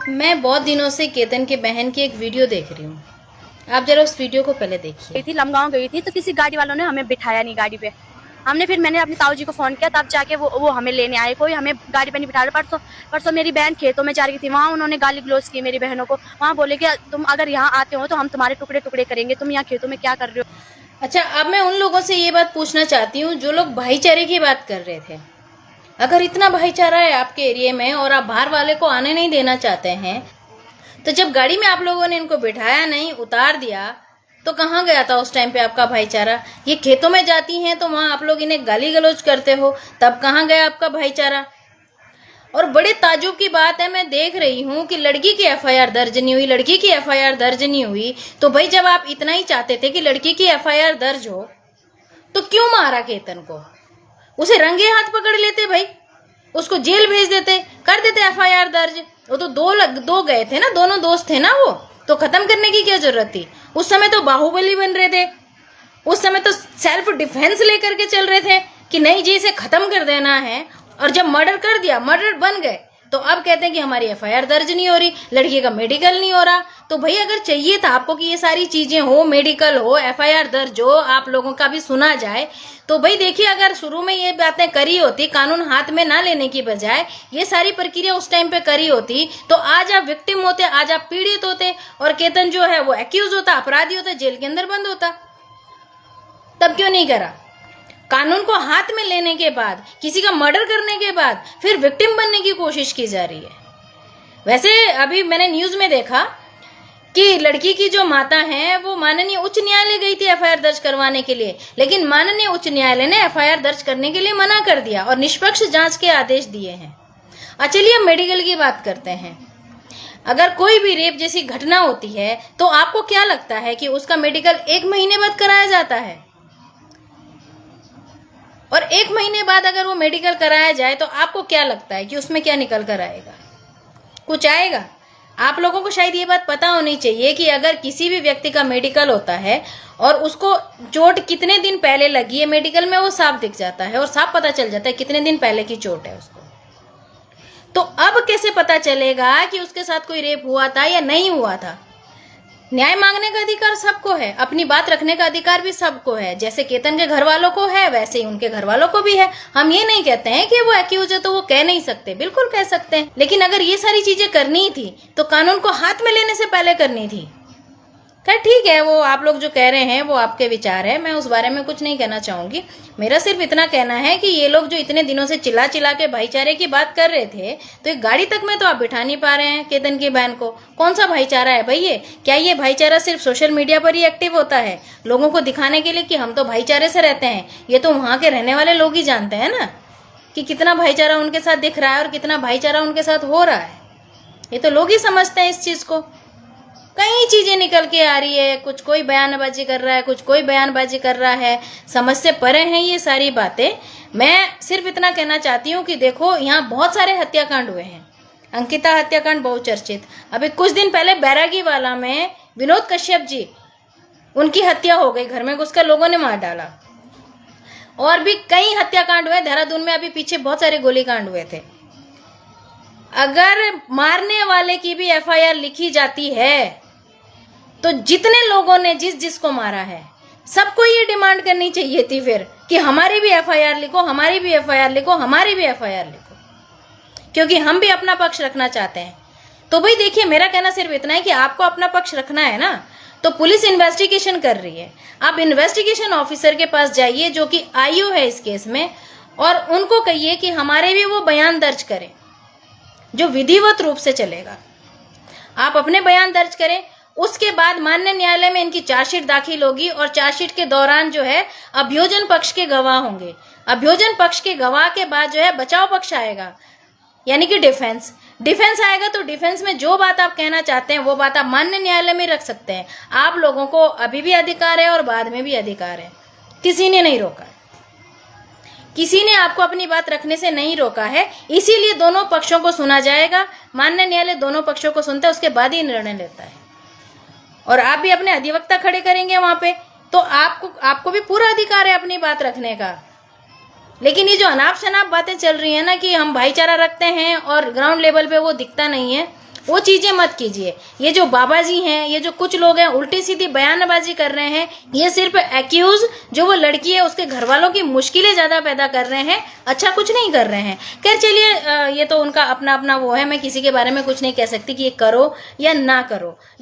मैं बहुत दिनों से केतन के बहन की एक वीडियो देख रही हूँ। आप जरा उस वीडियो को पहले देखिए। गई थी, लमगांव गई थी, तो किसी गाड़ी वालों ने हमें बिठाया नहीं गाड़ी पे। फिर मैंने अपने ताऊ जी को फोन किया, तब जाके वो हमें लेने आए। कोई हमें गाड़ी पे नहीं बिठा रहा। परसों मेरी बहन खेतों में जा रही थी, वहाँ उन्होंने गाली गलौज की मेरी बहनों को। वहाँ बोले कि तुम अगर यहाँ आते हो तो हम तुम्हारे टुकड़े टुकड़े करेंगे, तुम यहाँ खेतों में क्या कर रहे हो। अच्छा, अब मैं उन लोगों से ये बात पूछना चाहती हूँ जो लोग भाईचारे की बात कर रहे थे। अगर इतना भाईचारा है आपके एरिया में और आप बाहर वाले को आने नहीं देना चाहते हैं, तो जब गाड़ी में आप लोगों ने इनको बिठाया नहीं, उतार दिया, तो कहाँ गया था उस टाइम पे आपका भाईचारा? ये खेतों में जाती हैं तो वहां आप लोग इन्हें गाली गलौज करते हो, तब कहाँ गया आपका भाईचारा? और बड़े ताजुब की बात है, मैं देख रही हूँ कि लड़की की एफआईआर दर्ज नहीं हुई, लड़की की एफआईआर दर्ज नहीं हुई। तो भाई जब आप इतना ही चाहते थे कि लड़की की एफआईआर दर्ज हो, तो क्यों मारा केतन को? उसे रंगे हाथ पकड़ लेते भाई, उसको जेल भेज देते, कर देते एफआईआर दर्ज। वो तो दो गए थे ना, दोनों दोस्त थे ना, वो तो खत्म करने की क्या जरूरत थी? उस समय तो बाहुबली बन रहे थे, उस समय तो सेल्फ डिफेंस लेकर के चल रहे थे कि नहीं जी इसे खत्म कर देना है। और जब मर्डर कर दिया, मर्डर बन गए, तो अब कहते हैं कि हमारी एफआईआर दर्ज नहीं हो रही, लड़की का मेडिकल नहीं हो रहा। तो भाई अगर चाहिए था आपको कि ये सारी चीजें हो, मेडिकल हो, एफआईआर दर्ज हो, आप लोगों का भी सुना जाए, तो भाई देखिए अगर शुरू में ये बातें करी होती, कानून हाथ में ना लेने की बजाय ये सारी प्रक्रिया उस टाइम पे करी होती, तो आज आप विक्टिम होते, आज आप पीड़ित होते, और केतन जो है वो एक्यूज होता, अपराधी होता, जेल के अंदर बंद होता। तब क्यों नहीं करा? कानून को हाथ में लेने के बाद, किसी का मर्डर करने के बाद फिर विक्टिम बनने की कोशिश की जा रही है। वैसे अभी मैंने न्यूज में देखा कि लड़की की जो माता है वो माननीय उच्च न्यायालय गई थी एफआईआर दर्ज करवाने के लिए, लेकिन माननीय उच्च न्यायालय ने एफआईआर दर्ज करने के लिए मना कर दिया और निष्पक्ष जांच के आदेश दिए हैं। चलिए अब मेडिकल की बात करते हैं। अगर कोई भी रेप जैसी घटना होती है तो आपको क्या लगता है कि उसका मेडिकल 1 महीने बाद कराया जाता है? और 1 महीने बाद अगर वो मेडिकल कराया जाए तो आपको क्या लगता है कि उसमें क्या निकल कर आएगा? कुछ आएगा? आप लोगों को शायद ये बात पता होनी चाहिए कि अगर किसी भी व्यक्ति का मेडिकल होता है और उसको चोट कितने दिन पहले लगी है, मेडिकल में वो साफ दिख जाता है और साफ पता चल जाता है कितने दिन पहले की चोट है उसको। तो अब कैसे पता चलेगा कि उसके साथ कोई रेप हुआ था या नहीं हुआ था? न्याय मांगने का अधिकार सबको है, अपनी बात रखने का अधिकार भी सबको है। जैसे केतन के घर वालों को है, वैसे ही उनके घर वालों को भी है। हम ये नहीं कहते हैं कि वो एक्यूज है तो वो कह नहीं सकते, बिल्कुल कह सकते हैं, लेकिन अगर ये सारी चीजें करनी थी तो कानून को हाथ में लेने से पहले करनी थी। खैर ठीक है, वो आप लोग जो कह रहे हैं वो आपके विचार है, मैं उस बारे में कुछ नहीं कहना चाहूंगी। मेरा सिर्फ इतना कहना है कि ये लोग जो इतने दिनों से चिल्ला चिल्ला के भाईचारे की बात कर रहे थे, तो एक गाड़ी तक में तो आप बिठा नहीं पा रहे हैं केतन की बहन को। कौन सा भाईचारा है भाई ये? क्या ये भाईचारा सिर्फ सोशल मीडिया पर ही एक्टिव होता है, लोगों को दिखाने के लिए कि हम तो भाईचारे से रहते हैं? ये तो वहां के रहने वाले लोग ही जानते हैं ना कि कितना भाईचारा उनके साथ दिख रहा है और कितना भाईचारा उनके साथ हो रहा है। ये तो लोग ही समझते हैं इस चीज को। कई चीजें निकल के आ रही है, कुछ कोई बयानबाजी कर रहा है, कुछ कोई बयानबाजी कर रहा है, समझ से परे हैं ये सारी बातें। मैं सिर्फ इतना कहना चाहती हूँ कि देखो यहाँ बहुत सारे हत्याकांड हुए हैं। अंकिता हत्याकांड बहुचर्चित, अभी कुछ दिन पहले बैरागी वाला में विनोद कश्यप जी, उनकी हत्या हो गई, घर में घुसकर लोगों ने मार डाला। और भी कई हत्याकांड हुए, देहरादून में अभी पीछे बहुत सारे गोलीकांड हुए थे। अगर मारने वाले की भी एफआईआर लिखी जाती है तो जितने लोगों ने जिसको मारा है सबको ये डिमांड करनी चाहिए थी फिर कि हमारी भी एफआईआर लिखो, हमारी भी एफआईआर लिखो, हमारी भी एफआईआर लिखो, क्योंकि हम भी अपना पक्ष रखना चाहते हैं। तो भाई देखिए, मेरा कहना सिर्फ इतना है कि आपको अपना पक्ष रखना है ना, तो पुलिस इन्वेस्टिगेशन कर रही है, आप इन्वेस्टिगेशन ऑफिसर के पास जाइए जो कि आईओ है इस केस में, और उनको कहिए कि हमारे भी वो बयान दर्ज करें जो विधिवत रूप से चलेगा। आप अपने बयान दर्ज करें, उसके बाद माननीय न्यायालय में इनकी चार्जशीट दाखिल होगी और चार्जशीट के दौरान जो है अभियोजन पक्ष के गवाह होंगे। अभियोजन पक्ष के गवाह के बाद जो है बचाव पक्ष आएगा, यानी कि डिफेंस आएगा। तो डिफेंस में जो बात आप कहना चाहते हैं वो बात आप माननीय न्यायालय में रख सकते हैं। आप लोगों को अभी भी अधिकार है और बाद में भी अधिकार है, किसी ने नहीं रोका, किसी ने आपको अपनी बात रखने से नहीं रोका है। इसीलिए दोनों पक्षों को सुना जाएगा, माननीय न्यायालय दोनों पक्षों को सुनता है, उसके बाद ही निर्णय लेता है। और आप भी अपने अधिवक्ता खड़े करेंगे वहां पे, तो आपको भी पूरा अधिकार है अपनी बात रखने का। लेकिन ये जो अनाप शनाप बातें चल रही है ना कि हम भाईचारा रखते हैं और ग्राउंड लेवल पे वो दिखता नहीं है, वो चीजें मत कीजिए। ये जो बाबा जी हैं, ये जो कुछ लोग हैं उल्टी सीधी बयानबाजी कर रहे हैं, ये सिर्फ एक्यूज जो वो लड़की है उसके घर वालों की मुश्किलें ज्यादा पैदा कर रहे हैं, अच्छा कुछ नहीं कर रहे हैं। खैर चलिए, ये तो उनका अपना अपना वो है, मैं किसी के बारे में कुछ नहीं कह सकती कि ये करो या ना करो।